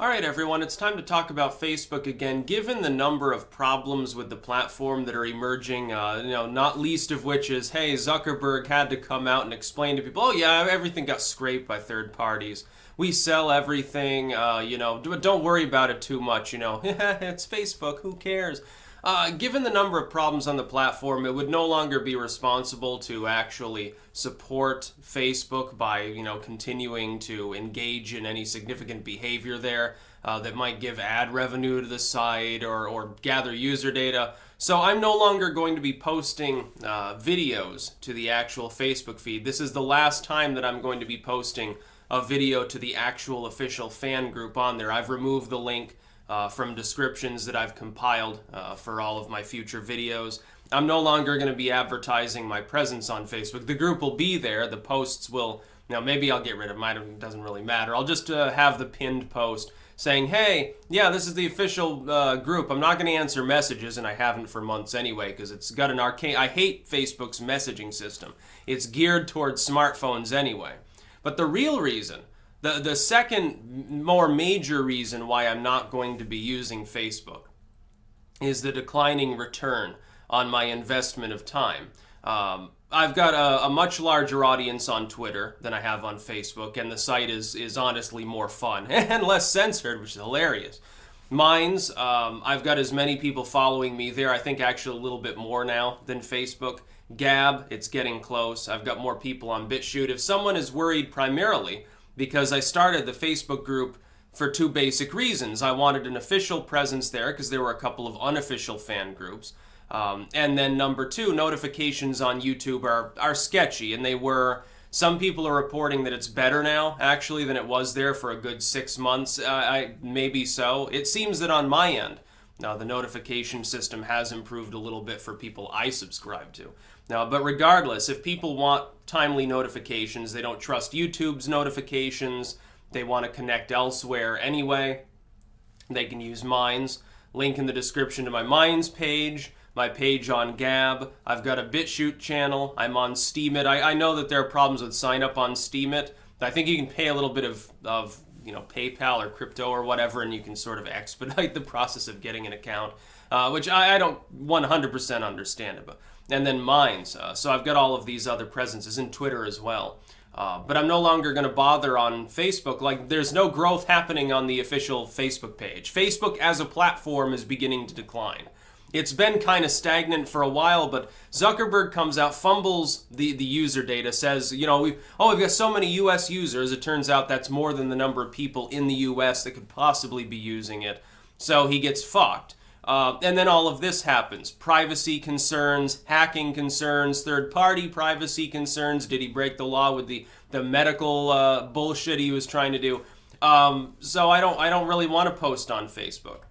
All right, everyone, it's time to talk about Facebook again. Given the number of problems with the platform that are emerging, not least of which is, hey, Zuckerberg had to come out and explain to people, oh yeah, everything got scraped by third parties. We sell everything, don't worry about it too much, it's Facebook, who cares? Given the number of problems on the platform, it would no longer be responsible to actually support Facebook by, continuing to engage in any significant behavior there that might give ad revenue to the site or gather user data. So I'm no longer going to be posting videos to the actual Facebook feed. This is the last time that I'm going to be posting a video to the actual official fan group on there. I've removed the link from descriptions that I've compiled for all of my future videos. I'm no longer going to be advertising my presence on Facebook. The group will be there. The posts will, maybe I'll get rid of mine. It doesn't really matter. I'll just have the pinned post saying, hey, yeah, this is the official group. I'm not going to answer messages, and I haven't for months anyway, because it's got an arcane. I hate Facebook's messaging system. It's geared towards smartphones anyway. But the real reason, the second more major reason why I'm not going to be using Facebook is the declining return on my investment of time. I've got a much larger audience on Twitter than I have on Facebook, and the site is honestly more fun and less censored, which is hilarious. Mine's, I've got as many people following me there, I think actually a little bit more now than Facebook. Gab, it's getting close. I've got more people on BitChute. If someone is worried primarily because I started the Facebook group for two basic reasons. I wanted an official presence there because there were a couple of unofficial fan groups. And then number two, notifications on YouTube are sketchy, and they were. Some people are reporting that it's better now, actually, than it was there for a good 6 months. Maybe so. It seems that on my end, now the notification system has improved a little bit for people I subscribe to. Now, but regardless, if people want timely notifications, they don't trust YouTube's notifications, they want to connect elsewhere anyway, they can use Minds. Link in the description to my Minds page, my page on Gab. I've got a BitChute channel. I'm on Steemit. I know that there are problems with sign up on Steemit. I think you can pay a little bit of PayPal or crypto or whatever, and you can sort of expedite the process of getting an account, which I don't 100% understand about. And then Minds. So I've got all of these other presences in Twitter as well. But I'm no longer going to bother on Facebook. Like, there's no growth happening on the official Facebook page. Facebook as a platform is beginning to decline. It's been kind of stagnant for a while, but Zuckerberg comes out, fumbles the user data, says, we've got so many US users. It turns out that's more than the number of people in the US that could possibly be using it. So he gets fucked. And then all of this happens. Privacy concerns, hacking concerns, third-party privacy concerns. Did he break the law with the medical bullshit he was trying to do? So I don't really want to post on Facebook.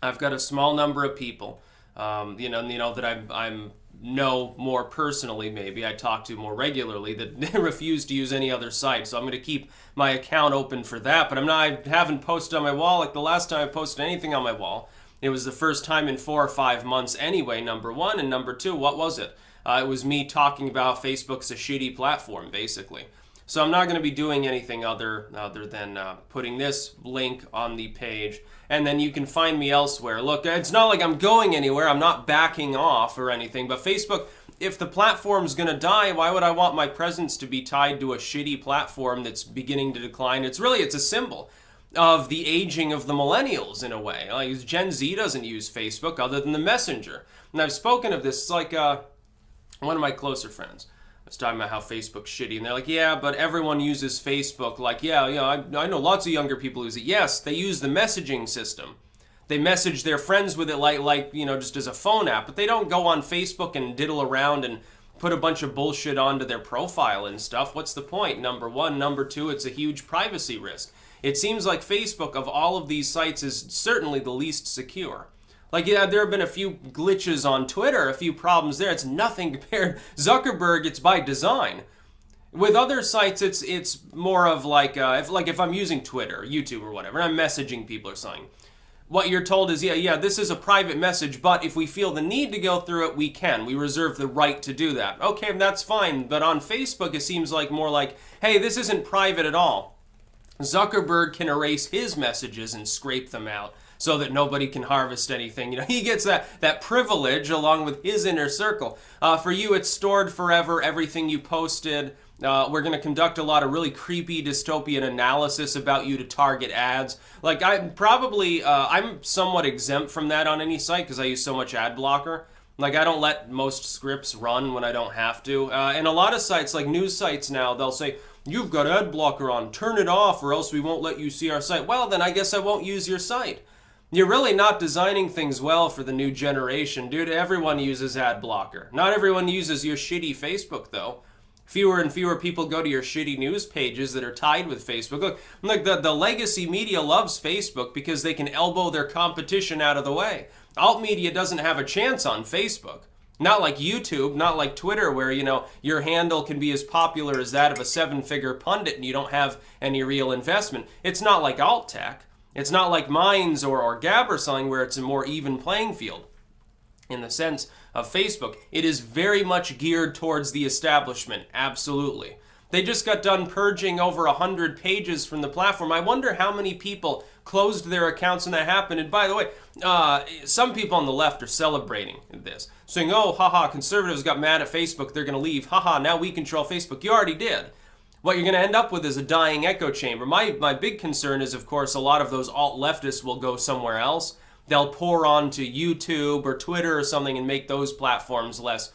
I've got a small number of people, that I'm know more personally. Maybe I talk to more regularly that refuse to use any other site. So I'm going to keep my account open for that. But I haven't posted on my wall. Like the last time I posted anything on my wall, it was the first time in 4 or 5 months anyway, number one. And number two, what was it? It was me talking about Facebook's a shitty platform, basically. So I'm not going to be doing anything other than putting this link on the page. And then you can find me elsewhere. Look, it's not like I'm going anywhere. I'm not backing off or anything. But Facebook, if the platform's going to die, why would I want my presence to be tied to a shitty platform that's beginning to decline? It's a symbol of the aging of the millennials in a way. Like Gen Z doesn't use Facebook other than the Messenger. And I've spoken of this. It's like one of my closer friends was talking about how Facebook's shitty, and they're like, yeah, but everyone uses Facebook. Like, I know lots of younger people use it. Yes, they use the messaging system. They message their friends with it like just as a phone app, but they don't go on Facebook and diddle around and put a bunch of bullshit onto their profile and stuff. What's the point? Number one. Number two, it's a huge privacy risk. It seems like Facebook, of all of these sites, is certainly the least secure. Like, yeah, there have been a few glitches on Twitter, a few problems there. It's nothing compared. Zuckerberg, it's by design. With other sites, it's more of like if I'm using Twitter, YouTube, or whatever, and I'm messaging people or something. What you're told is, this is a private message, but if we feel the need to go through it, we can. We reserve the right to do that. Okay, that's fine. But on Facebook, it seems like more like, hey, this isn't private at all. Zuckerberg can erase his messages and scrape them out so that nobody can harvest anything. You know, he gets that privilege along with his inner circle. For you, it's stored forever, everything you posted. We're going to conduct a lot of really creepy dystopian analysis about you to target ads. Like, I'm somewhat exempt from that on any site because I use so much ad blocker. Like, I don't let most scripts run when I don't have to. And a lot of sites, like news sites now, they'll say, you've got ad blocker on, turn it off or else we won't let you see our site. Well, then I guess I won't use your site. You're really not designing things well for the new generation, dude. Everyone uses ad blocker. Not everyone uses your shitty Facebook, though. Fewer and fewer people go to your shitty news pages that are tied with Facebook. Look, the legacy media loves Facebook because they can elbow their competition out of the way. Alt media doesn't have a chance on Facebook. Not like YouTube, not like Twitter, where, you know, your handle can be as popular as that of a 7-figure pundit and you don't have any real investment. It's not like alt tech. It's not like Minds or Gab or something where it's a more even playing field. In the sense of Facebook, it is very much geared towards the establishment, absolutely. They just got done purging over 100 pages from the platform. I wonder how many people closed their accounts when that happened. And by the way, some people on the left are celebrating this, saying, oh, haha, conservatives got mad at Facebook, they're going to leave. Haha, now we control Facebook. You already did. What you're going to end up with is a dying echo chamber. My big concern is, of course, a lot of those alt-leftists will go somewhere else. They'll pour onto YouTube or Twitter or something and make those platforms less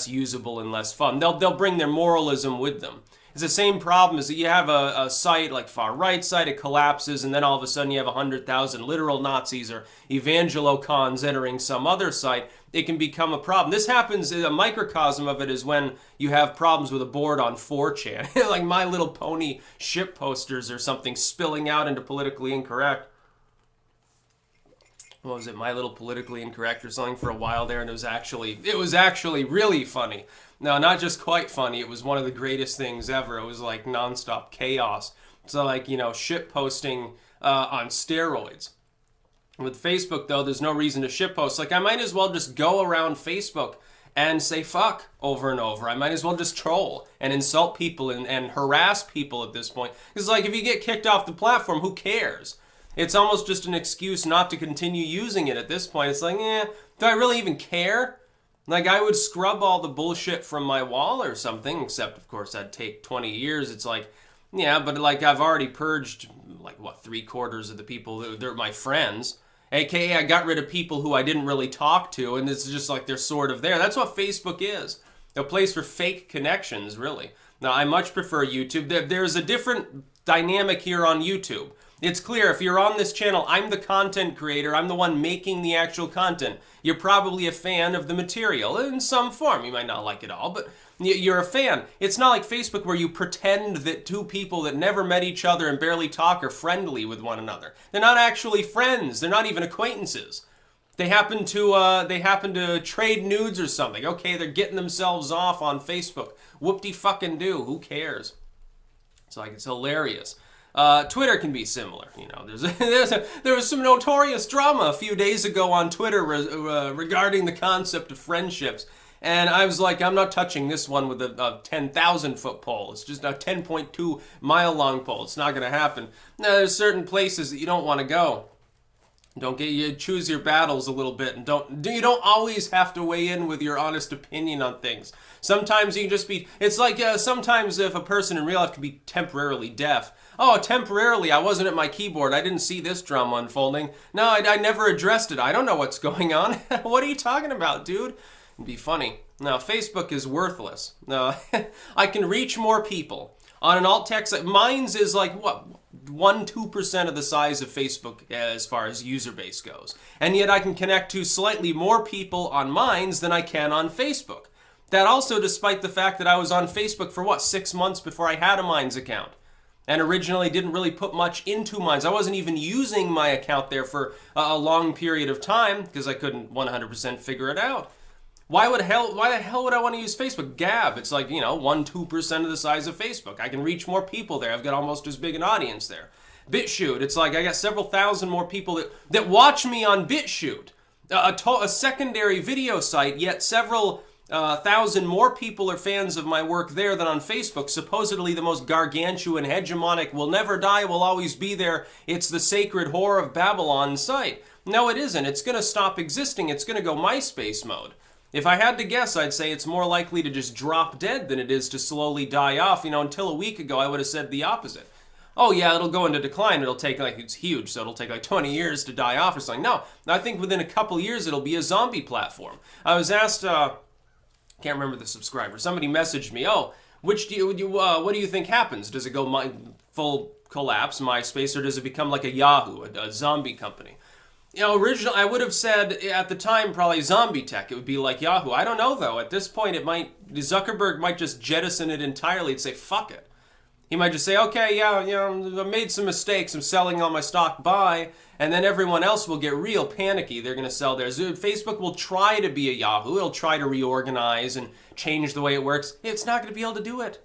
usable and less fun. They'll bring their moralism with them. It's the same problem as that you have a site like far-right site, it collapses, and then all of a sudden you have 100,000 literal Nazis or evangelocons entering some other site. It can become a problem. This happens, a microcosm of it is when you have problems with a board on 4chan, like My Little Pony ship posters or something spilling out into politically incorrect. What was it, My Little Politically Incorrect or something for a while there, and it was actually really funny. No, not just quite funny, it was one of the greatest things ever. It was like nonstop chaos. So like, you know, shit posting on steroids. With Facebook though, there's no reason to shit post. Like, I might as well just go around Facebook and say fuck over and over. I might as well just troll and insult people and harass people at this point. Because like, if you get kicked off the platform, who cares? It's almost just an excuse not to continue using it at this point. It's like, do I really even care? Like, I would scrub all the bullshit from my wall or something, except, of course, that'd take 20 years. It's like, yeah, but, like, I've already purged, like, what, 3/4 of the people that are my friends. AKA, I got rid of people who I didn't really talk to, and it's just like they're sort of there. That's what Facebook is. A place for fake connections, really. Now, I much prefer YouTube. There's a different dynamic here on YouTube. It's clear, if you're on this channel, I'm the content creator, I'm the one making the actual content. You're probably a fan of the material in some form. You might not like it all, but you're a fan. It's not like Facebook where you pretend that two people that never met each other and barely talk are friendly with one another. They're not actually friends. They're not even acquaintances. They happen to trade nudes or something. Okay, they're getting themselves off on Facebook. Whoop-de-fucking-do. Who cares? It's like, it's hilarious. Twitter can be similar, you know. There was some notorious drama a few days ago on Twitter regarding the concept of friendships, and I was like, I'm not touching this one with a 10,000-foot pole. It's just a 10.2 mile long pole. It's not going to happen. Now, there's certain places that you don't want to go. You choose your battles a little bit, and you don't always have to weigh in with your honest opinion on things. Sometimes you can just be. It's like sometimes if a person in real life can be temporarily deaf. Oh, temporarily, I wasn't at my keyboard. I didn't see this drama unfolding. No, I never addressed it. I don't know what's going on. What are you talking about, dude? It'd be funny. No, Facebook is worthless. No, I can reach more people. On an alt-tech site, Minds is like, what, 1-2% of the size of Facebook as far as user base goes. And yet I can connect to slightly more people on Minds than I can on Facebook. That also despite the fact that I was on Facebook for, 6 months before I had a Minds account. And originally didn't really put much into Minds. I wasn't even using my account there for a long period of time because I couldn't 100% figure it out. Why the hell would I want to use Facebook? Gab, it's like, 1-2% of the size of Facebook. I can reach more people there. I've got almost as big an audience there. BitChute, it's like I got several thousand more people that watch me on BitChute. A secondary video site, yet several 1,000 more people are fans of my work there than on Facebook. Supposedly the most gargantuan, hegemonic, will never die, will always be there. It's the sacred whore of Babylon site. No, it isn't. It's going to stop existing. It's going to go MySpace mode. If I had to guess, I'd say it's more likely to just drop dead than it is to slowly die off. You know, until a week ago, I would have said the opposite. Oh yeah, it'll go into decline. It'll take it's huge, so it'll take 20 years to die off or something. No, I think within a couple years it'll be a zombie platform. I was asked, can't remember the subscriber. Somebody messaged me, oh, what do you think happens? Does it go full collapse, MySpace, or does it become like a Yahoo, a zombie company? You know, originally I would have said at the time probably zombie tech. It would be like Yahoo. I don't know though. At this point, Zuckerberg might just jettison it entirely and say fuck it. He might just say, okay, yeah, I made some mistakes. I'm selling all my stock. Bye. And then everyone else will get real panicky. They're going to sell theirs. Facebook will try to be a Yahoo. It'll try to reorganize and change the way it works. It's not going to be able to do it.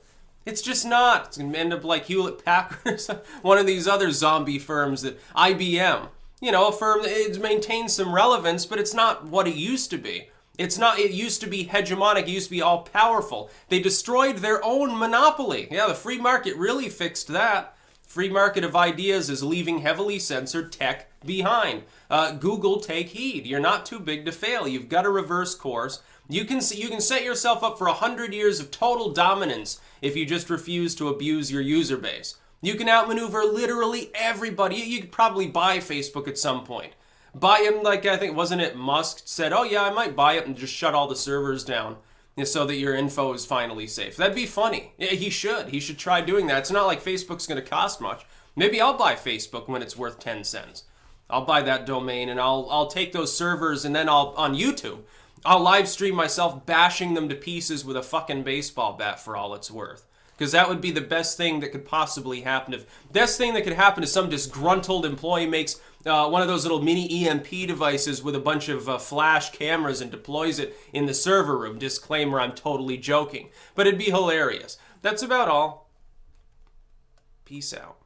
It's just not. It's going to end up like Hewlett-Packard, one of these other zombie firms, that IBM. You know, a firm that it maintains some relevance, but it's not what it used to be. It's not, it used to be hegemonic, it used to be all powerful. They destroyed their own monopoly. Yeah, the free market really fixed that. Free market of ideas is leaving heavily censored tech behind. Google, take heed. You're not too big to fail. You've got to reverse course. You can set yourself up for 100 years of total dominance if you just refuse to abuse your user base. You can outmaneuver literally everybody. You could probably buy Facebook at some point. Buy him, like I think, wasn't it Musk said, oh yeah, I might buy it and just shut all the servers down so that your info is finally safe. That'd be funny. Yeah, he should try doing that. It's not like Facebook's going to cost much. Maybe I'll buy Facebook when it's worth 10 cents. I'll buy that domain and I'll take those servers and then on YouTube, I'll live stream myself bashing them to pieces with a fucking baseball bat for all it's worth. Because that would be the best thing that could possibly happen. Best thing that could happen is some disgruntled employee makes one of those little mini EMP devices with a bunch of flash cameras and deploys it in the server room. Disclaimer, I'm totally joking. But it'd be hilarious. That's about all. Peace out.